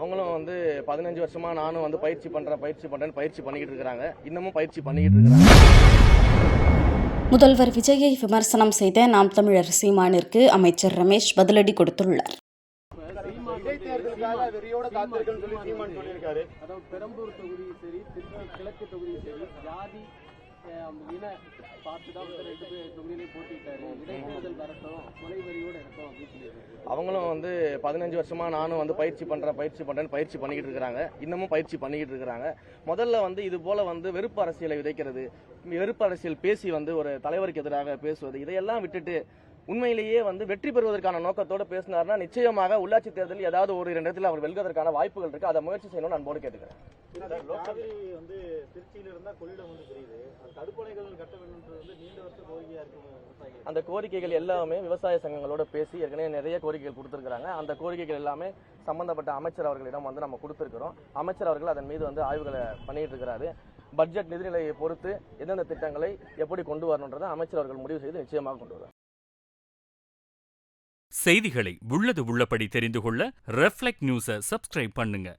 அவங்களும் வந்து 15 வருஷமா நானும் வந்து பயிற்சி பண்ணிக்கிட்டு இருக்கிறாங்க. இன்னமும் பயிற்சி பண்ணிக்கிட்டு இருக்கிறாங்க. முதல்வர் விஜயை விமர்சனம் செய்த நாம் தமிழர் சீமானிற்கு அமைச்சர் ரமேஷ் பதிலடி கொடுத்துள்ளார். பெரம்பூர் தொகுதி சரி, திருச்சி கிழக்கு தொகுதி சரி, ஜாதி இன பார்த்துதான் தொகுதியிலே போட்டிட்டாரு. இடைத்தேர்தல் வரட்டும், கொலை வரியோடு இருக்கும் அப்படின்னு சொல்லியிருக்காரு. அவங்களும் வந்து 15 வருஷமா நானும் வந்து பயிற்சி பண்ணிக்கிட்டு இருக்கிறாங்க. இன்னமும் பயிற்சி பண்ணிக்கிட்டு இருக்கிறாங்க. முதல்ல வந்து இது போல வந்து வெறுப்பு அரசியலை விதைக்கிறது, வெறுப்பு அரசியல் பேசி வந்து ஒரு தலைவருக்கு எதிராக பேசுவது, இதையெல்லாம் விட்டுட்டு உண்மையிலேயே வந்து வெற்றி பெறுவதற்கான நோக்கத்தோடு பேசினார்னா நிச்சயமாக உள்ளாட்சி தேர்தலில் ஏதாவது ஒரு 2 இடத்துல அவர் வெல்வதற்கான வாய்ப்புகள் இருக்கு. அதை முயற்சி செய்யணும்னு அன்போடு கேட்டுக்கிறேன். வந்து திருச்சியில இருந்தா கொள்ளிடம் வந்து தெரியுது, தடுப்பணைகள் கட்ட வேண்டும் வந்து நீண்ட வருஷ கோரிக்கையா இருக்கு. அந்த கோரிக்கைகள் எல்லாமே விவசாய சங்கங்களோட பேசி ஏற்கனவே நிறைய கோரிக்கைகள் கொடுத்திருக்காங்க. அந்த கோரிக்கைகள் எல்லாமே சம்பந்தப்பட்ட அமைச்சர் அவர்களிடம் வந்து நம்ம கொடுத்திருக்கிறோம். அமைச்சர் அவர்கள் அதன் மீது வந்து ஆய்வுகளை பண்ணிட்டு இருக்கிறாரு. பட்ஜெட் நிதிநிலையை பொறுத்து எந்தெந்த திட்டங்களை எப்படி கொண்டு வரணுன்றதை அமைச்சர் அவர்கள் முடிவு செய்து நிச்சயமாக கொண்டு வருவார். செய்திகளை உள்ளது உள்ளபடி தெரிந்து கொள்ள ரெஃப்ளெக்ட் நியூஸை சப்ஸ்கிரைப் பண்ணுங்க.